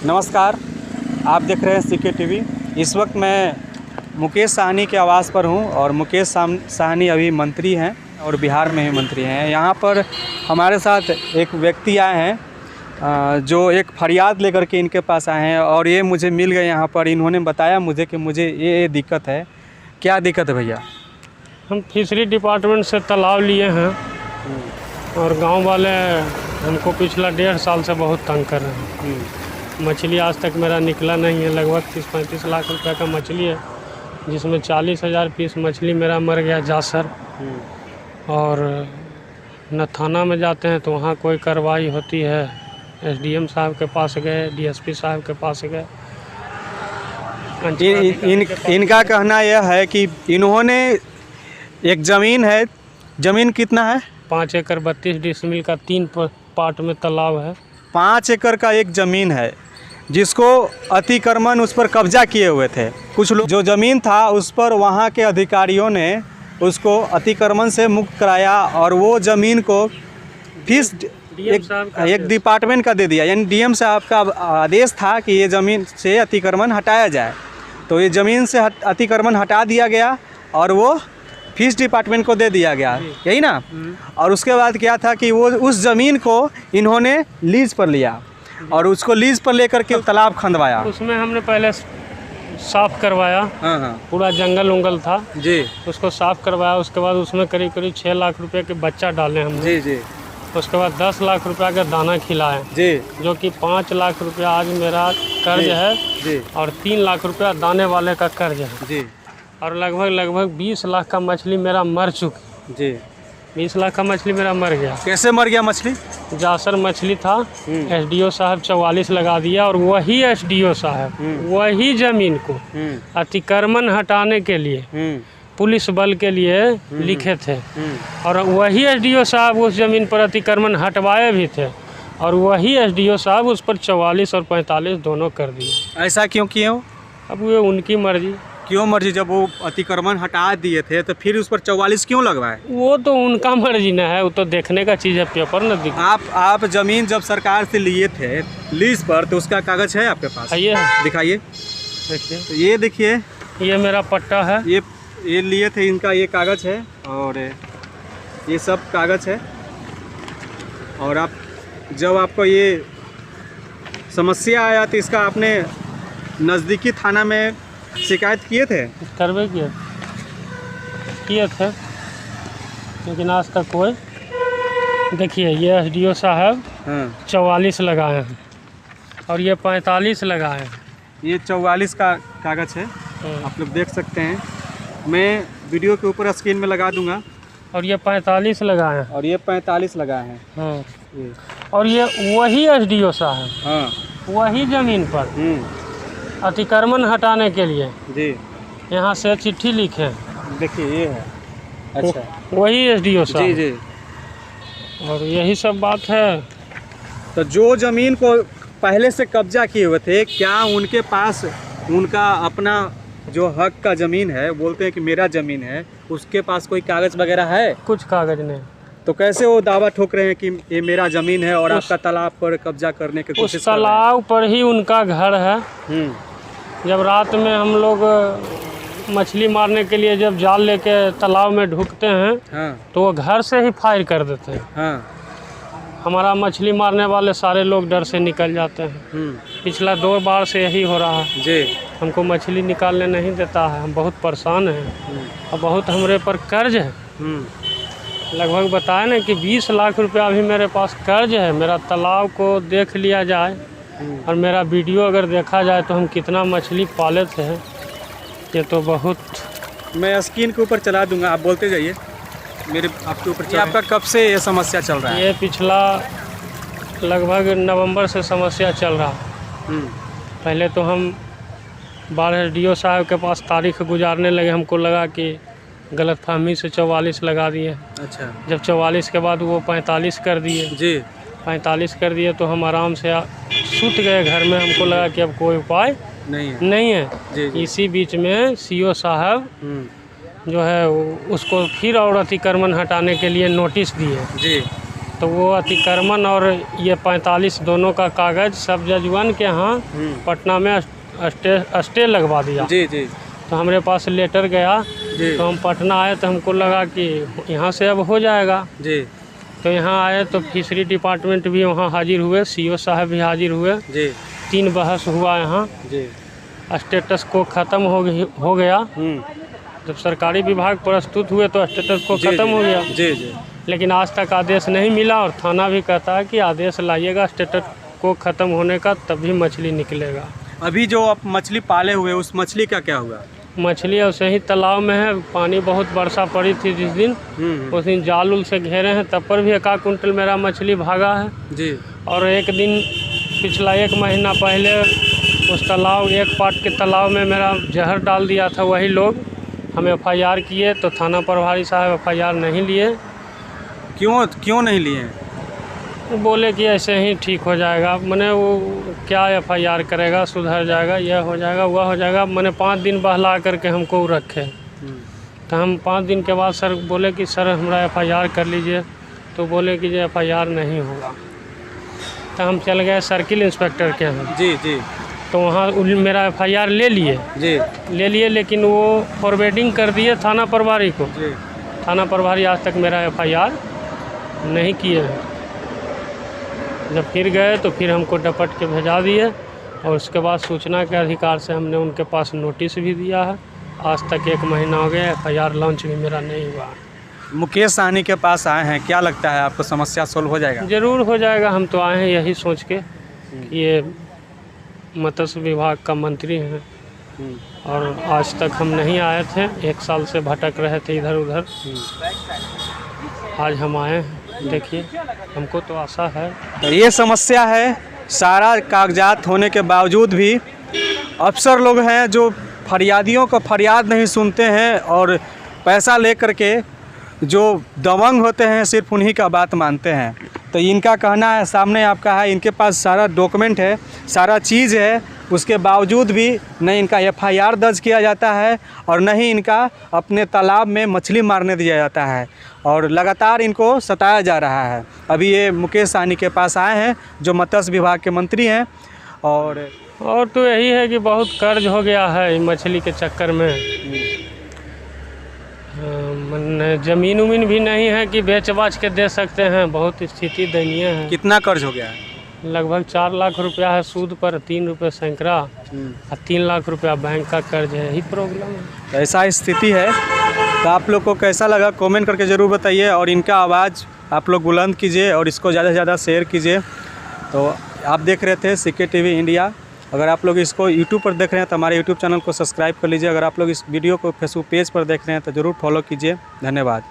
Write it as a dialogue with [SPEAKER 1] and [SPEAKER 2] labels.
[SPEAKER 1] नमस्कार, आप देख रहे हैं सीके टीवी। इस वक्त मैं मुकेश साहनी के आवास पर हूं और मुकेश साहनी अभी मंत्री हैं और बिहार में ही मंत्री हैं। यहां पर हमारे साथ एक व्यक्ति आए हैं जो एक फरियाद लेकर के इनके पास आए हैं और ये मुझे मिल गए यहाँ पर। इन्होंने बताया मुझे कि मुझे ये दिक्कत है। क्या दिक्कत है भैया?
[SPEAKER 2] हम फिशरी डिपार्टमेंट से तालाब लिए हैं और गांव वाले हमको पिछला 1.5 साल से बहुत तंग कर रहे हैं। मछली आज तक मेरा निकला नहीं है। लगभग 30-35 लाख रुपए का मछली है, जिसमें 40,000 पीस मछली मेरा मर गया जासर। और न थाना में जाते हैं तो वहाँ कोई कार्रवाई होती है। एसडीएम साहब के पास गए, डीएसपी साहब के पास गए।
[SPEAKER 1] इनका कहना यह है कि इन्होंने एक ज़मीन है, ज़मीन कितना है?
[SPEAKER 2] 5 एकड़ 32 डिसमिल का 3 पार्ट में तालाब है।
[SPEAKER 1] 5 एकड़ का एक ज़मीन है जिसको अतिक्रमण उस पर कब्जा किए हुए थे कुछ लोग। जो ज़मीन था उस पर वहाँ के अधिकारियों ने उसको अतिक्रमण से मुक्त कराया और वो ज़मीन को फिश एक डिपार्टमेंट का दे दिया। यानी डीएम साहब का आदेश था कि ये ज़मीन से अतिक्रमण हटाया जाए, तो ये ज़मीन से अतिक्रमण हटा दिया गया और वो फिश डिपार्टमेंट को दे दिया गया, यही ना। और उसके बाद क्या था कि वो उस ज़मीन को इन्होंने लीज पर लिया और उसको लीज पर लेकर के तालाब खंदवाया।
[SPEAKER 2] उसमें हमने पहले साफ़ करवाया।
[SPEAKER 1] हाँ।
[SPEAKER 2] पूरा जंगल उंगल था
[SPEAKER 1] जी,
[SPEAKER 2] उसको साफ़ करवाया। उसके बाद उसमें करीब 6 लाख रुपए के बच्चा डाले हमने।
[SPEAKER 1] जी।
[SPEAKER 2] उसके बाद 10 लाख रुपया का दाना खिलाए
[SPEAKER 1] जी,
[SPEAKER 2] जो कि 5 लाख रुपया आज मेरा कर्ज है
[SPEAKER 1] जी,
[SPEAKER 2] और 3 लाख रुपया दाने वाले का कर्ज है
[SPEAKER 1] जी,
[SPEAKER 2] और लगभग 20 लाख का मछली मेरा मर चुकी।
[SPEAKER 1] जी।
[SPEAKER 2] 20 लाख का मछली मेरा मर गया।
[SPEAKER 1] कैसे मर गया मछली?
[SPEAKER 2] जासर मछली था। एसडीओ साहब 44 लगा दिया और वही एसडीओ साहब वही ज़मीन को अतिक्रमण हटाने के लिए पुलिस बल के लिए लिखे थे और वही एसडीओ साहब उस ज़मीन पर अतिक्रमण हटवाए भी थे और वही एसडीओ साहब उस पर 44 और 45 दोनों कर दिए।
[SPEAKER 1] ऐसा क्यों किए हो?
[SPEAKER 2] अब वो उनकी मर्जी।
[SPEAKER 1] क्यों मर्जी? जब वो अतिक्रमण हटा दिए थे तो फिर उस पर 44 क्यों लगवाए?
[SPEAKER 2] वो तो उनका मर्जी ना है, वो तो देखने का चीज़ है, पेपर न दिख।
[SPEAKER 1] आप ज़मीन जब सरकार से लिए थे लीज पर तो उसका कागज़ है आपके पास?
[SPEAKER 2] ये
[SPEAKER 1] दिखाइए।
[SPEAKER 2] देखिए,
[SPEAKER 1] तो ये देखिए,
[SPEAKER 2] ये मेरा पट्टा है।
[SPEAKER 1] ये लिए थे, इनका ये कागज़ है और ये सब कागज़ है। और आप जब आपको ये समस्या आया तो इसका आपने नज़दीकी थाना में शिकायत किए थे?
[SPEAKER 2] करवे किए थे लेकिन आज तक कोई। देखिए, ये एसडीओ साहब 44 लगाए हैं और ये 45 लगाए हैं।
[SPEAKER 1] ये 44 का कागज़ है, आप लोग देख सकते हैं। मैं वीडियो के ऊपर स्क्रीन में लगा दूंगा।
[SPEAKER 2] और ये 45 लगाए हैं
[SPEAKER 1] और ये 45 लगाए हैं।
[SPEAKER 2] हाँ।
[SPEAKER 1] ये
[SPEAKER 2] और ये वही एसडीओ साहब
[SPEAKER 1] हाँ,
[SPEAKER 2] वही ज़मीन पर अतिक्रमण हटाने के लिए
[SPEAKER 1] जी।
[SPEAKER 2] यहाँ से चिट्ठी लिखे।
[SPEAKER 1] देखिए, ये है। अच्छा,
[SPEAKER 2] वही एसडीओ
[SPEAKER 1] जी
[SPEAKER 2] साहब।
[SPEAKER 1] जी।
[SPEAKER 2] और यही सब बात है।
[SPEAKER 1] तो जो ज़मीन को पहले से कब्जा किए हुए थे, क्या उनके पास उनका अपना जो हक का ज़मीन है, बोलते हैं कि मेरा ज़मीन है, उसके पास कोई कागज़ वगैरह है?
[SPEAKER 2] कुछ कागज नहीं।
[SPEAKER 1] तो कैसे वो दावा ठोक रहे हैं कि ये मेरा ज़मीन है और आपका तालाब पर कब्जा करने की कोशिश
[SPEAKER 2] उस
[SPEAKER 1] कर रहे हैं?
[SPEAKER 2] तालाब पर ही उनका घर है। जब रात में हम लोग मछली मारने के लिए जब जाल लेके तालाब में ढुकते हैं तो वो घर से ही फायर कर देते हैं। हमारा मछली मारने वाले सारे लोग डर से निकल जाते हैं। पिछला 2 बार से यही हो रहा है जी। हमको मछली निकालने नहीं देता है, हम बहुत परेशान हैं और बहुत हमारे पर कर्ज है। लगभग बताए ना कि 20 लाख रुपया अभी मेरे पास कर्ज है। मेरा तालाब को देख लिया जाए और मेरा वीडियो अगर देखा जाए तो हम कितना मछली पाले थे, ये तो बहुत।
[SPEAKER 1] मैं स्क्रीन के ऊपर चला दूंगा, आप बोलते जाइए। मेरे आपके ऊपर ये आपका कब से ये समस्या चल रहा है?
[SPEAKER 2] ये पिछला लगभग नवंबर से समस्या चल रहा है। पहले तो हम एसडीओ साहब के पास तारीख गुजारने लगे, हमको लगा कि गलतफहमी से 44 लगा दिए।
[SPEAKER 1] अच्छा। जब
[SPEAKER 2] 44 के बाद वो 45 कर दिए जी। 45 कर दिए तो हम आराम से सूत गए घर में। हमको लगा कि अब कोई उपाय नहीं है। जी। इसी बीच में सीओ साहब जो है उसको फिर और अतिक्रमण हटाने के लिए नोटिस दिए जी। तो वो अतिक्रमण और ये 45 दोनों का कागज़ सब जज 1 के यहाँ पटना में स्टे लगवा दिया।
[SPEAKER 1] जी जी।
[SPEAKER 2] तो हमारे पास लेटर गया
[SPEAKER 1] जी।
[SPEAKER 2] तो हम पटना आए तो हमको लगा कि यहाँ से अब हो जाएगा।
[SPEAKER 1] जी
[SPEAKER 2] तो यहाँ आए तो फिशरी डिपार्टमेंट भी वहाँ हाजिर हुए, CO साहब भी हाजिर हुए।
[SPEAKER 1] जी।
[SPEAKER 2] 3 बहस हुआ यहाँ।
[SPEAKER 1] जी।
[SPEAKER 2] स्टेटस को ख़त्म हो गया। जब सरकारी विभाग प्रस्तुत हुए तो स्टेटस को ख़त्म हो गया।
[SPEAKER 1] जी जी।
[SPEAKER 2] लेकिन आज तक आदेश नहीं मिला और थाना भी कहता है कि आदेश लाइएगा स्टेटस को ख़त्म होने का, तभी मछली निकलेगा।
[SPEAKER 1] अभी जो आप मछली पाले हुए उस मछली का क्या हुआ?
[SPEAKER 2] मछली उसे ही तालाब में है। पानी बहुत वर्षा पड़ी थी जिस दिन, उस दिन जाल उल से घेरे हैं, तब पर भी 1 कुंटल मेरा मछली भागा है। जी। और एक दिन पिछला 1 महीना पहले उस तालाब, एक पाट के तालाब में मेरा जहर डाल दिया था वही लोग। हम FIR किए तो थाना प्रभारी साहब FIR नहीं लिए।
[SPEAKER 1] क्यों नहीं लिए?
[SPEAKER 2] वो बोले कि ऐसे ही ठीक हो जाएगा। मैंने वो क्या FIR करेगा, सुधर जाएगा, यह हो जाएगा, वह हो जाएगा। मैंने 5 दिन बहला करके हमको रखे। तो हम 5 दिन के बाद सर बोले कि सर हमारा FIR कर लीजिए। तो बोले कि ये FIR नहीं होगा। तो हम चल गए सर्किल इंस्पेक्टर के यहाँ। जी जी। तो वहाँ मेरा FIR ले लिए। जी। ले लिए, लेकिन वो फॉरवर्डिंग कर दिए थाना प्रभारी को। जी। थाना प्रभारी आज तक मेरा FIR नहीं किए हैं। जब फिर गए तो फिर हमको डपट के भेजा दिए और उसके बाद सूचना के अधिकार से हमने उनके पास नोटिस भी दिया है। आज तक 1 महीना हो गया, FIR लॉन्च भी मेरा नहीं हुआ।
[SPEAKER 1] मुकेश सहनी के पास आए हैं, क्या लगता है आपको समस्या सोल्व हो जाएगा?
[SPEAKER 2] ज़रूर हो जाएगा। हम तो आए हैं यही सोच के कि ये मत्स्य विभाग का मंत्री हैं और आज तक हम नहीं आए थे। 1 साल से भटक रहे थे इधर उधर। आज हम आए हैं, देखिए हमको तो आशा है।
[SPEAKER 1] तो ये समस्या है, सारा कागजात होने के बावजूद भी अफसर लोग हैं जो फरियादियों का फरियाद नहीं सुनते हैं और पैसा लेकर के जो दबंग होते हैं सिर्फ उन्हीं का बात मानते हैं। तो इनका कहना है, सामने आपका है, इनके पास सारा डॉक्यूमेंट है, सारा चीज़ है, उसके बावजूद भी न इनका FIR दर्ज किया जाता है और न ही इनका अपने तालाब में मछली मारने दिया जाता है और लगातार इनको सताया जा रहा है। अभी ये मुकेश सहनी के पास आए हैं जो मत्स्य विभाग के मंत्री हैं और
[SPEAKER 2] तो यही है कि बहुत कर्ज हो गया है मछली के चक्कर में। ज़मीन उमीन भी नहीं है कि बेच बाच के दे सकते हैं, बहुत स्थिति दयनीय है।
[SPEAKER 1] कितना कर्ज हो गया है?
[SPEAKER 2] लगभग 4 लाख रुपया है सूद पर, 3 रुपये सैकड़ा और 3 लाख रुपया बैंक का कर्ज है। यही प्रॉब्लम है।
[SPEAKER 1] तो ऐसा स्थिति है। तो आप लोग को कैसा लगा कमेंट करके ज़रूर बताइए और इनका आवाज़ आप लोग बुलंद कीजिए और इसको ज़्यादा से ज़्यादा शेयर कीजिए। तो आप देख रहे थे CK TV इंडिया। अगर आप लोग इसको YouTube पर देख रहे हैं तो हमारे YouTube चैनल को सब्सक्राइब कर लीजिए। अगर आप लोग इस वीडियो को फेसबुक पेज पर देख रहे हैं तो ज़रूर फॉलो कीजिए। धन्यवाद।